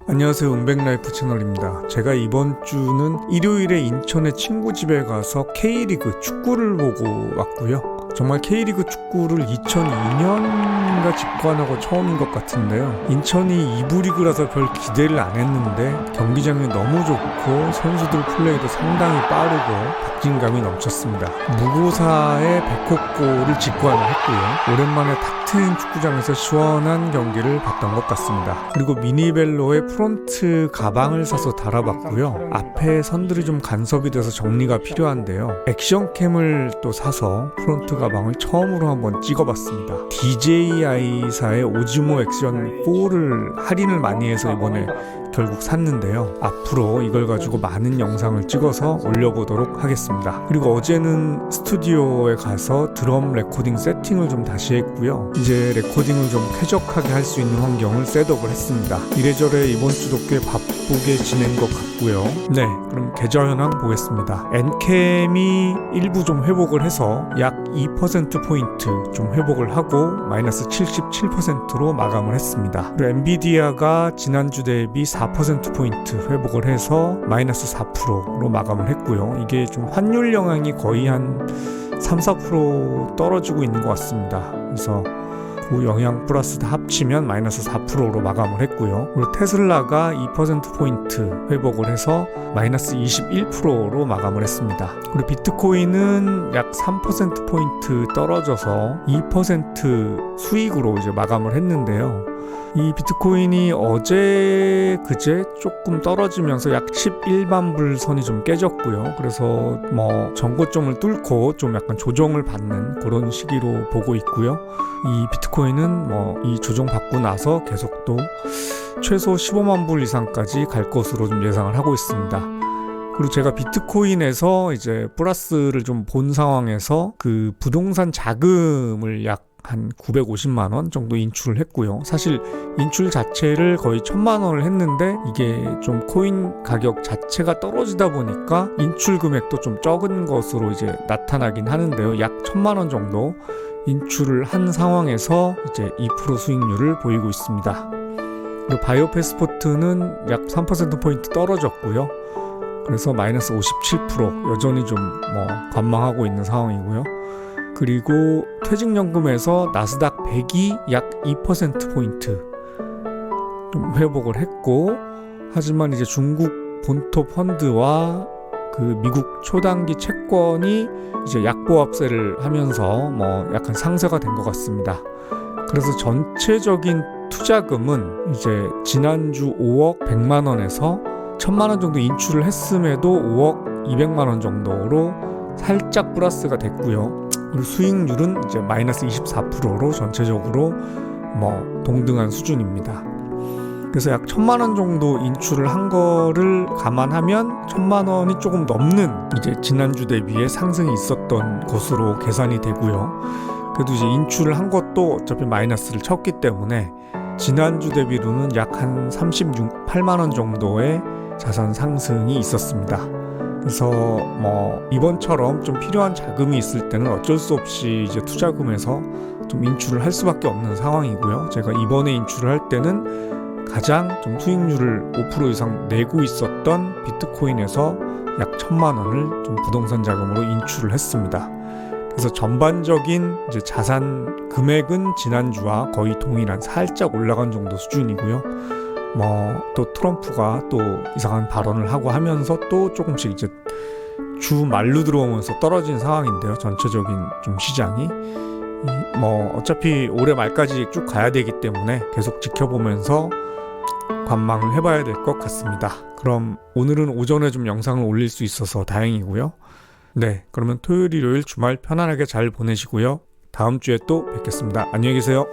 안녕하세요, 은백라이프 채널입니다. 제가 이번 주는 일요일에 인천의 친구 집에 가서 K리그 축구를 보고 왔고요. 정말 K리그 축구를 2002년인가 직관하고 처음인 것 같은데요. 인천이 2부 리그라서 별 기대를 안 했는데 경기장이 너무 좋고 선수들 플레이도 상당히 빠르고 박진감이 넘쳤습니다. 무고사의 100호골을 직관을 했고요. 오랜만에 탁 트인 축구장에서 시원한 경기를 봤던 것 같습니다. 그리고 미니벨로의 프론트 가방을 사서 달아봤고요. 앞에 선들이 좀 간섭이 돼서 정리가 필요한데요. 액션캠을 또 사서 프론트 가방을 처음으로 한번 찍어봤습니다. DJI사의 오즈모 액션 4를 할인을 많이 해서 이번에 결국 샀는데요. 앞으로 이걸 가지고 많은 영상을 찍어서 올려보도록 하겠습니다. 그리고 어제는 스튜디오에 가서 드럼 레코딩 세팅을 좀 다시 했고요. 이제 레코딩을 좀 쾌적하게 할 수 있는 환경을 셋업을 했습니다. 이래저래 이번 주도 꽤 바쁘게 지낸 것 같고요. 네, 그럼 계좌 현황 보겠습니다. 엔캠이 일부 좀 회복을 해서 약 2%포인트 좀 회복을 하고 마이너스 77%로 마감을 했습니다. 그리고 엔비디아가 지난주 대비 4%포인트 회복을 해서 마이너스 4%로 마감을 했고요. 이게 좀 환율 영향이 거의 한 3-4% 떨어지고 있는 것 같습니다. 그래서 그 영향 플러스 다 합치면 마이너스 4%로 마감을 했고요. 그리고 테슬라가 2%포인트 회복을 해서 마이너스 21%로 마감을 했습니다. 그리고 비트코인은 약 3%포인트 떨어져서 2% 수익으로 이제 마감을 했는데요. 이 비트코인이 그제 조금 떨어지면서 약 11만 불 선이 좀 깨졌고요. 그래서 전고점을 뚫고 좀 약간 조정을 받는 그런 시기로 보고 있고요. 이 비트코인은 이 조정 받고 나서 계속 또 최소 15만 불 이상까지 갈 것으로 좀 예상을 하고 있습니다. 그리고 제가 비트코인에서 이제 플러스를 좀 본 상황에서 그 부동산 자금을 약 한 950만 원 정도 인출을 했고요. 사실 인출 자체를 거의 1000만 원을 했는데 이게 좀 코인 가격 자체가 떨어지다 보니까 인출 금액도 좀 적은 것으로 이제 나타나긴 하는데요. 약 1000만 원 정도 인출을 한 상황에서 이제 2% 수익률을 보이고 있습니다. 그리고 바이오 패스포트는 약 3%포인트 떨어졌고요. 그래서 마이너스 57% 여전히 좀 관망하고 있는 상황이고요. 그리고 퇴직연금에서 나스닥 100이 약 2%포인트 좀 회복을 했고, 하지만 이제 중국 본토 펀드와 그 미국 초단기 채권이 이제 약보합세를 하면서 약간 상쇄가 된 것 같습니다. 그래서 전체적인 투자금은 이제 지난주 5억 100만 원에서 1000만 원 정도 인출을 했음에도 5억 200만 원 정도로 살짝 플러스가 됐고요. 그리고 수익률은 이제 마이너스 24%로 전체적으로 동등한 수준입니다. 그래서 약 1000만 원 정도 인출을 한 거를 감안하면 1000만 원이 조금 넘는 이제 지난주 대비에 상승이 있었던 것으로 계산이 되고요. 그래도 이제 인출을 한 것도 어차피 마이너스를 쳤기 때문에 지난주 대비로는 약 한 38만 원 정도의 자산 상승이 있었습니다. 그래서 이번처럼 좀 필요한 자금이 있을 때는 어쩔 수 없이 이제 투자금에서 좀 인출을 할 수밖에 없는 상황이고요. 제가 이번에 인출을 할 때는 가장 좀 수익률을 5% 이상 내고 있었던 비트코인에서 약 1000만 원을 좀 부동산 자금으로 인출을 했습니다. 그래서 전반적인 이제 자산 금액은 지난주와 거의 동일한 살짝 올라간 정도 수준이고요. 또 트럼프가 또 이상한 발언을 하고 하면서 또 조금씩 이제 주 말로 들어오면서 떨어진 상황인데요. 전체적인 좀 시장이 어차피 올해 말까지 쭉 가야 되기 때문에 계속 지켜보면서 관망을 해봐야 될 것 같습니다. 그럼 오늘은 오전에 좀 영상을 올릴 수 있어서 다행이고요. 네, 그러면 토요일, 일요일 주말 편안하게 잘 보내시고요. 다음 주에 또 뵙겠습니다. 안녕히 계세요.